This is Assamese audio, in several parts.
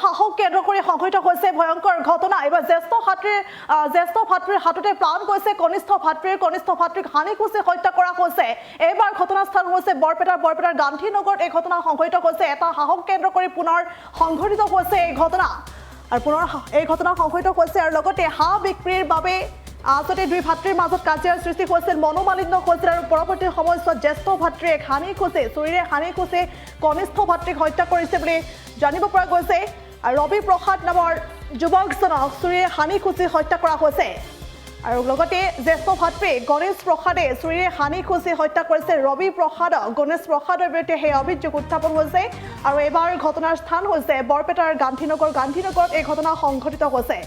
সাহস কেন্দ্ৰ কৰি সংঘটিত হৈছে ভয়ংকৰ ঘটনা। এবাৰ জ্যেষ্ঠ ভাতৃৰ হাততে প্ৰাণ গৈছে, কনিষ্ঠ ভাতৃক হানি খুচি হত্যা কৰা হৈছে। এইবাৰ ঘটনাস্থল হৈছে বৰপেটাৰ গান্ধীনগৰত এই ঘটনা সংঘটিত হৈছে। এটা সাহস কেন্দ্ৰ কৰি পুনৰ সংঘটিত হৈছে এই ঘটনা, আৰু পুনৰ এই ঘটনা সংঘটিত হৈছে। আৰু লগতে হাঁহ বিক্ৰীৰ বাবে আচলতে দুই ভাতৃৰ মাজত কাজিয়াৰ সৃষ্টি হৈছিল, মনোমালিন্য হৈছিল, আৰু পৰৱৰ্তী সময়ছোৱাত জ্যেষ্ঠ ভাতৃয়ে চুৰিৰে হানি খুচি কনিষ্ঠ ভাতৃক হত্যা কৰিছে বুলি জানিব পৰা গৈছে। ৰবি প্ৰসাদ নামৰ যুৱকজনক চুৰিৰে হানি খুচি হত্যা কৰা হৈছে। আৰু লগতে জ্যেষ্ঠ ভাতৃ গণেশ প্ৰসাদে চুৰিৰে হানি খুচি হত্যা কৰিছে ৰবি প্ৰসাদক। গণেশ প্ৰসাদৰ বিৰুদ্ধে সেই অভিযোগ উত্থাপন হৈছে। আৰু এইবাৰ ঘটনাৰ স্থান হৈছে বৰপেটাৰ গান্ধীনগৰত এই ঘটনা সংঘটিত হৈছে।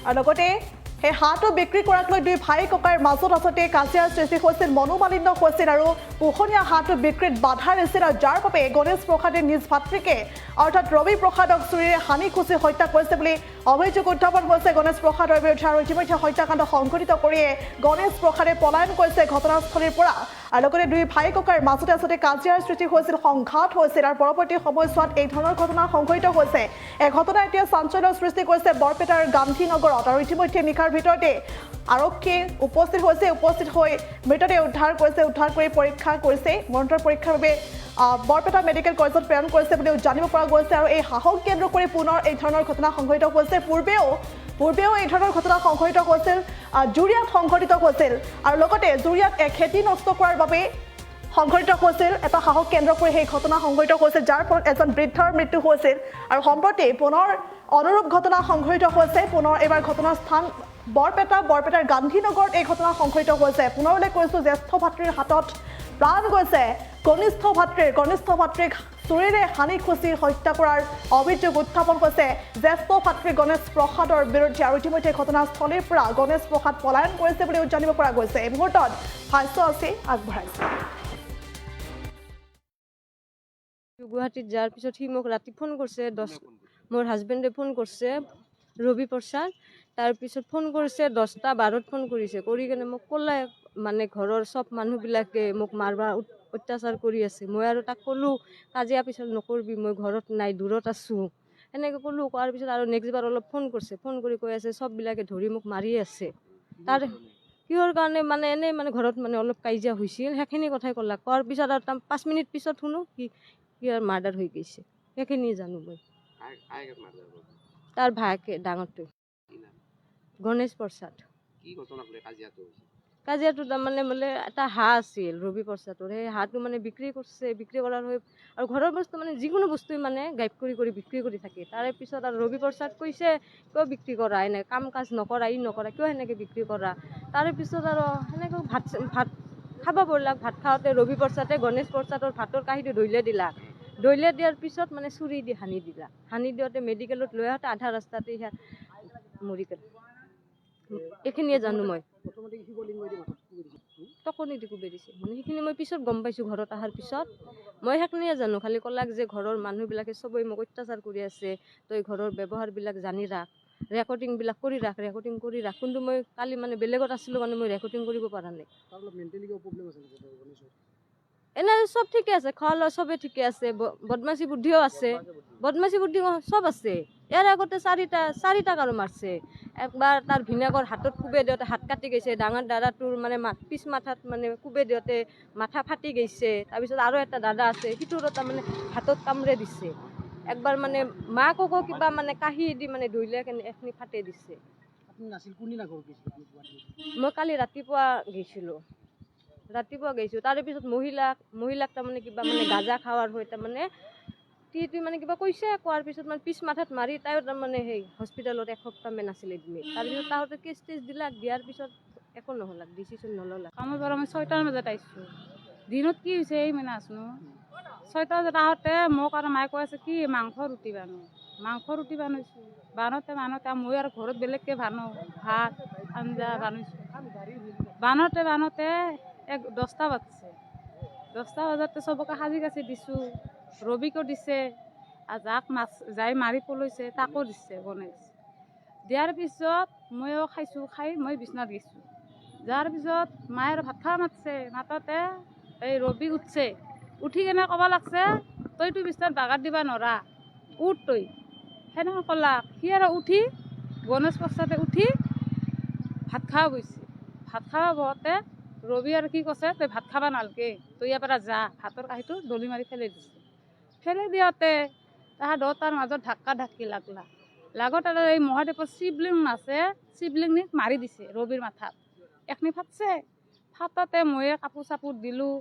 আৰু লগতে সেই হাঁহটো বিক্ৰী কৰাক লৈ দুই ভাই ককাইৰ মাজত আচলতে কাজিয়াৰ সৃষ্টি হৈছিল, মনোমালিন্য হৈছিল, আৰু পোহনীয়া হাঁহটো বিক্ৰীত বাধা দিছিল, আৰু যাৰ বাবে গণেশ প্ৰসাদে নিজ ভাতৃকে অৰ্থাৎ ৰবি প্ৰসাদক চুৰিৰে হানি খুচি হত্যা কৰিছে বুলি অভিযোগ উত্থাপন হৈছে গণেশ প্ৰসাদৰ বিৰুদ্ধে। আৰু ইতিমধ্যে হত্যাকাণ্ড সংঘটিত কৰিয়ে গণেশ প্ৰসাদে পলায়ন কৰিছে ঘটনাস্থলীৰ পৰা। আৰু লগতে দুই ভাই ককাইৰ মাজতে আচলতে কাজিয়াৰ সৃষ্টি হৈছিল, সংঘাত হৈছিল, আৰু পৰৱৰ্তী সময়ছোৱাত এই ধৰণৰ ঘটনা সংঘটিত হৈছে। এই ঘটনা এতিয়া চাঞ্চল্যৰ সৃষ্টি কৰিছে বৰপেটাৰ গান্ধীনগৰত। আৰু ইতিমধ্যে নিশাৰ ভিতৰতে আৰক্ষী উপস্থিত হৈ মৃতদেহ উদ্ধাৰ কৰি পৰীক্ষা কৰিছে। মৰণোত্তৰ পৰীক্ষাৰ বাবে বৰপেটা মেডিকেল কলেজত প্ৰেৰণ কৰিছে বুলিও জানিব পৰা গৈছে। আৰু এই সাহস কেন্দ্ৰ কৰি পুনৰ এই ধৰণৰ ঘটনা সংঘটিত হৈছে। পূৰ্বেও এই ধৰণৰ ঘটনা সংঘটিত হৈছিল, জুৰিয়াত সংঘটিত হৈছিল, আৰু লগতে জুৰিয়াত খেতি নষ্ট কৰাৰ বাবে সংঘটিত হৈছিল। এটা সাহস কেন্দ্ৰ কৰি সেই ঘটনা সংঘটিত হৈছিল, যাৰ ফলত এজন বৃদ্ধৰ মৃত্যু হৈছিল। আৰু সম্প্ৰতি পুনৰ অনুৰূপ ঘটনা সংঘটিত হৈছে। পুনৰ এইবাৰ ঘটনাৰ স্থান বৰপেটাৰ গান্ধীনগৰত এই ঘটনা সংঘটিত হৈছে। পুনৰ উল্লেখ কৰিছোঁ, জ্যেষ্ঠ ভাতৃৰ হাতত প্ৰাণ গৈছে, কনিষ্ঠ ভাতৃক চুৰিৰে হানি খুচি হত্যা কৰাৰ অভিযোগ উত্থাপন হৈছে জ্যেষ্ঠ ভাতৃ গণেশ প্ৰসাদৰ বিৰুদ্ধে। আৰু ইতিমধ্যে ঘটনাস্থলীৰ পৰা গণেশ প্ৰসাদ পলায়ন কৰিছে বুলিও জানিব পৰা গৈছে। এই মুহূৰ্তত ভাষ্য আছে আগবঢ়াইছে। গুৱাহাটীত যোৱাৰ পিছত সি মোক ৰাতি ফোন কৰিছে, মোৰ হাজবেণ্ডে ফোন কৰিছে, ৰবি প্ৰসাদ। তাৰপিছত ফোন কৰিছে 10:12 ফোন কৰিছে, কৰি কিনে মোক ক'লে মানে ঘৰৰ চব মানুহবিলাকে মোক মাৰবা অত্যাচাৰ কৰি আছে। মই আৰু তাক ক'লোঁ কাজিয়া পিছত নকৰবি, মই ঘৰত নাই, দূৰত আছোঁ, এনেকৈ ক'লোঁ। কোৱাৰ পিছত আৰু নেক্সট বাৰ অলপ ফোন কৰিছে, ফোন কৰি কৈ আছে চববিলাকে ধৰি মোক মাৰি আছে। তাৰ কিহৰ কাৰণে মানে এনেই মানে ঘৰত মানে অলপ কাজিয়া হৈছিল, সেইখিনি কথাই ক'লা। কোৱাৰ পিছত আৰু 5 মিনিট পিছত শুনো কি মাৰ্ডাৰ হৈ গৈছে। সেইখিনি জানো মই। তাৰ ভায়েকে ডাঙৰটো গণেশ প্ৰসাদ। কাজিয়াটো তাৰমানে বোলে এটা হাঁহ আছিল ৰবি প্ৰসাদৰ, সেই হাঁহটো মানে বিক্ৰী কৰাৰ হৈ, আৰু ঘৰৰ বস্তু মানে যিকোনো বস্তুৱে মানে গাইব কৰি বিক্ৰী কৰি থাকে। তাৰে পিছত আৰু ৰবি প্ৰসাদ কৈছে কিয় বিক্ৰী কৰা, এনে কাম কাজ নকৰা, কিয় সেনেকৈ বিক্ৰী কৰা। তাৰে পিছত আৰু সেনেকৈ ভাত খাব পৰিলাক। ভাত খাওঁতে ৰবি প্ৰসাদে গণেশ প্ৰসাদৰ ভাতৰ কাঁহীটো দৈলে দিয়াৰ পিছত মানে চুৰি দি হানি দিওঁতে মেডিকেলত লৈ আহোঁতে আধা ৰাস্তাতে মৰি গ'ল। এইখিনিয়ে জানো মই। টকনি দি কুবে দিছে মানে সেইখিনি মই পিছত গম পাইছোঁ, ঘৰত অহাৰ পিছত। মই সেইখিনিয়ে জানো, খালি ক'লাক যে ঘৰৰ মানুহবিলাকে চবেই মোক অত্যাচাৰ কৰি আছে, তই ঘৰৰ ব্যৱহাৰবিলাক জানি ৰাখ, ৰেকৰ্ডিংবিলাক কৰি ৰাখ। কিন্তু মই কালি মানে বেলেগত আছিলোঁ, মানে মই ৰেকৰ্ডিং কৰিব পৰা নাই। এনে চব ঠিকে আছে, খোৱা লোৱা চবেই ঠিকে আছে, বদমাচি বুদ্ধিও আছে, চব আছে। ইয়াৰ আগতে চাৰিটা কাৰো মাৰছে। একবাৰ তাৰ ভিনেকৰ হাতত কোবে দিওঁতে হাত কাটি গৈছে, ডাঙৰ দাদাটোৰ মানে পিছ মাথাত মানে কোবে দিওঁতে মাথা ফাটি গৈছে। তাৰপিছত আৰু এটা দাদা আছে, সিটোৰ তাৰমানে হাতত কামৰে দিছে। একবাৰ মানে মাককো কিবা মানে কাঁহী দি মানে ধৰিলে এখিনি ফাটে দিছে। মই কালি ৰাতিপুৱা গৈছোঁ। তাৰে পিছত মহিলাক তাৰমানে কিবা মানে গাঁজা খাৱাৰ হৈ তাৰমানে মানে কিবা কৈছে। কোৱাৰ পিছত মানে পিছ মাথাত মাৰি তাইও তাৰমানে সেই হস্পিটেলত 1 সপ্তাহমান আছিলে এডমিট। তাৰপিছত তাহঁতে কেছ দিয়াৰ পিছত একো নহ'লাক, ডিচিশ্যন নল'লাক। কামৰ পৰা মই 6টাৰ বজাত আহিছোঁ। দিনত কি হৈছে এই মানে আছোঁ 6টা বজাত আহোঁতে মোক আৰু মায়ে কৈ আছে কি মাংস ৰুটি বানাইছোঁ। বানোতে মই আৰু ঘৰত বেলেগকৈ ভাত আঞ্জা বানাইছোঁ। বানোতে 10টা বাজিছে। 10টা বজাতে চবকে সাজি কাচি দিছোঁ, ৰবিকো দিছে, আৰু যাই মাৰি পলৈছে তাকো দিছে গণেশ। দিয়াৰ পিছত ময়ো খাইছোঁ, খাই মই বিচনাত গৈছোঁ। যোৱাৰ পিছত মায়ে আৰু ভাত খাব মাতিছে, মাততে এই ৰবি উঠি কেনে ক'ব লাগছে তইতো বিছনাত বাগাত দিবা নৰা, উঠ তই সেনেকৈ ক'লাক। সি আৰু উঠি গণেশ প্ৰসাদে উঠি ভাত খাব গৈছে। ভাত খাব বহোঁতে ৰবি আৰু কি কৈছে, তই ভাত খাবা নালগে, তই ইয়াৰ পৰা যা, ভাতৰ কাঁহীটো দলি মাৰি ফেলাই দিছে। ফেলাই দিওঁতে তাহাৰ দুটাৰ মাজত ধাক্কা ধাক্কি লাগত আৰু এই মহাদেৱৰ শিৱলিংগ আছে, শিৱলিংগ মাৰি দিছে ৰবিৰ মাথাত। এখনি ফাটছে, ফাটাতে ময়ে কাপোৰ চাপোৰ দিলোঁ,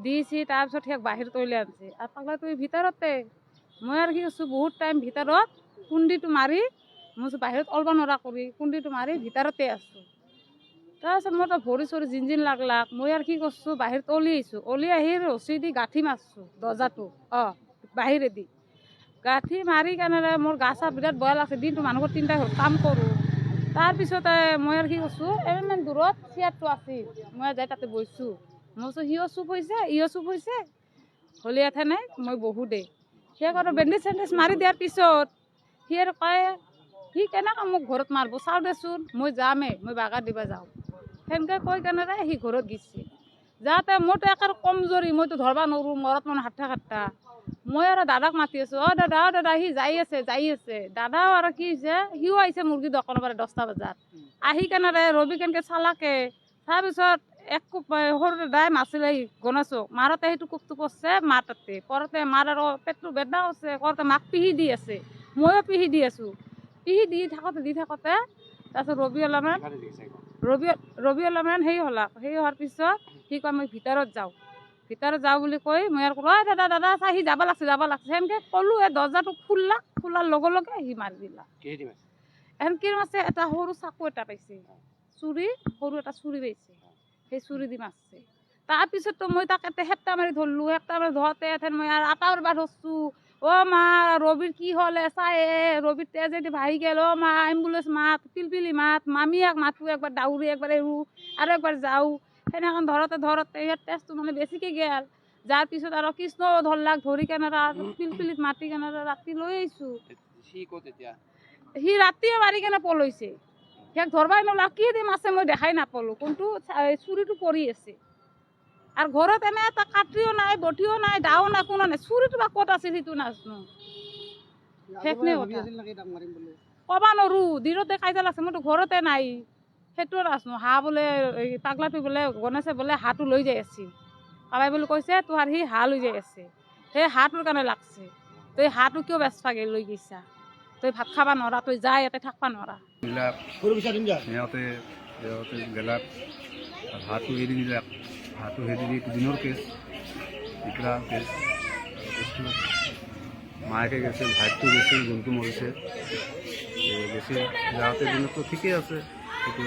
দিছি তাৰপিছত সিয়াক বাহিৰত উলিয়াই আনিছে। আৰু পাগলাটো ভিতৰতে, মই আৰু কি কৈছোঁ বহুত টাইম ভিতৰত কুণ্ডিটো মাৰি, মই বাহিৰত ওলাব নোৱাৰা কৰি কুণ্ডিটো মাৰি ভিতৰতে আছোঁ। তাৰপিছত মোৰ তো ভৰি চৰি জিন লাগলাক। মই আৰু কি কৰিছোঁ, বাহিৰত উলিয়াইছোঁ, উলিয়াই আহি ৰছী দি গাঁঠি মাৰছোঁ দৰ্জাটো, বাহিৰেদি গাঁঠি মাৰি কেনেৰে মোৰ গা চা বিৰাট বেয়া লাগছে। দিনটো মানুহৰ তিনিটা কাম কৰোঁ। তাৰপিছতে মই আৰু কি কৈছোঁ, ইমান দূৰত চেয়াৰটো আছিল, মই যাই তাতে বহিছোঁ। মই কৈছোঁ সিও চুপ হৈছে, ইও চুপ হৈছে, হ'লে এঠে নাই মই বহু দেই। সেই আৰু বেণ্ডেজ চেণ্ডেজ মাৰি দিয়াৰ পিছত সি আৰু কয়, সি কেনেকৈ মোক ঘৰত মাৰিব, চাওঁ দেচোন, মই যামেই, মই বাগৰ দিব যাওঁ। সেনেকৈ কৈ কেনেৰে সি ঘৰত গৈছে। যাওঁতে মইতো একে কমজোৰি, মইতো ধৰিব নোৱাৰোঁ, মূৰত মানে হাত্তা। মই আৰু দাদাক মাতি আছোঁ, দাদা, সি যাই আছে। দাদাও আৰু কি হৈছে, সিও আহিছে মুৰ্গী দোকানৰ পৰা 10টা বজাত। আহি কেনেৰে ৰবি কেনেকৈ চালাকে, তাৰপিছত এক কোপ সৰু দাদাই মাছিলে গণেশক, মাৰোঁতে সেইটো কোপটো পৰছে মাৰ তাতে, পৰোঁতে মাৰ আৰু পেটটো বেদনা হৈছে, কৰোঁতে মাক পিহি দি আছে, ময়ো পিহি দি আছোঁ। পিহি দি থাকোঁতে তাৰপিছত ৰবি অলপমান সেই হ'লাক। সেই হোৱাৰ পিছত সি কয় মই ভিতৰত যাওঁ বুলি কৈ মই আৰু ক'লোঁ, দাদা চাই সি যাব লাগছে। সেনেকৈ ক'লোঁ, এই দৰ্জাটো খোলাৰ লগে লগে সি মাৰি দিলাক। এনকি মাছে এটা সৰু চাকু এটা পাইছে, সৰু এটা চুৰি পাইছে, সেই চুৰি দি মাৰছে। তাৰপিছততো মই তাক এটা হেপ্তা মাৰি ধৰলোঁ, ধৰোঁতে মই আৰু আটাৰ বাৰ ধৰছোঁ, মা ৰবিৰ কি হ'লে চাই, ৰবিৰ তেজেদি ভাহি গ'ল, মা এম্বুলেঞ্চ মাত, পিলপিলি মাত, মামীয়াক মাতোঁ, একবাৰ দাউৰি একবাৰ এৰোঁ আৰু একবাৰ যাওঁ। সেনেকৈ ধৰোঁতে ইয়াৰ তেজটো মানে বেছিকৈ গ'ল। যাৰ পিছত আৰু কৃষ্ণও ধৰলাক, ধৰি কেনেৰা পিলপিলিত মাতি কেনেৰা ৰাতি লৈ আহিছোঁ। সি ৰাতিয়ে মাৰি কেনে পলাইছে, সিয়াক ধৰবাই নোলাক, কি দিম আছে মই দেখাই নাপালোঁ, কোনটো চুৰিটো পৰি আছে। আৰু ঘৰত এনে এটা কাঠিও নাই, বটিও নাই, দাও নাই, কোনো নাই, চুৰিটো বা ক'ত আছিল সেইটো নাজানো। সেইখিনি কথা ক'ব নোৱাৰোঁ, দিনতে কাজিয়া লাগছে, মইতো ঘৰতে নাই, সেইটো নাজানো। হাঁহ বোলে পাগলাটো বোলে গণেশে বোলে হাঁহটো লৈ যাই আছিল, কাবাই বুলি কৈছে তোহাৰ সি হাঁহ লৈ যাই আছে, সেই হাঁহটোৰ কাৰণে লাগছে, তই হাঁহটো কিয় বেচবা লৈ গৈছা, তই ভাত খাবা নোৱাৰা, তই যা, ইয়াতে থাকবা নোৱাৰা। সিহঁতে গেলাক হাঁহটো এৰি দিলাক, হাঁহটো এৰি দি দিনৰ কেছ মায়েকে গেছে, ভাইটো গেছে, যোনটো মৰিছে গেছে। যাওঁতে দিনততো ঠিকেই আছে, সেইটো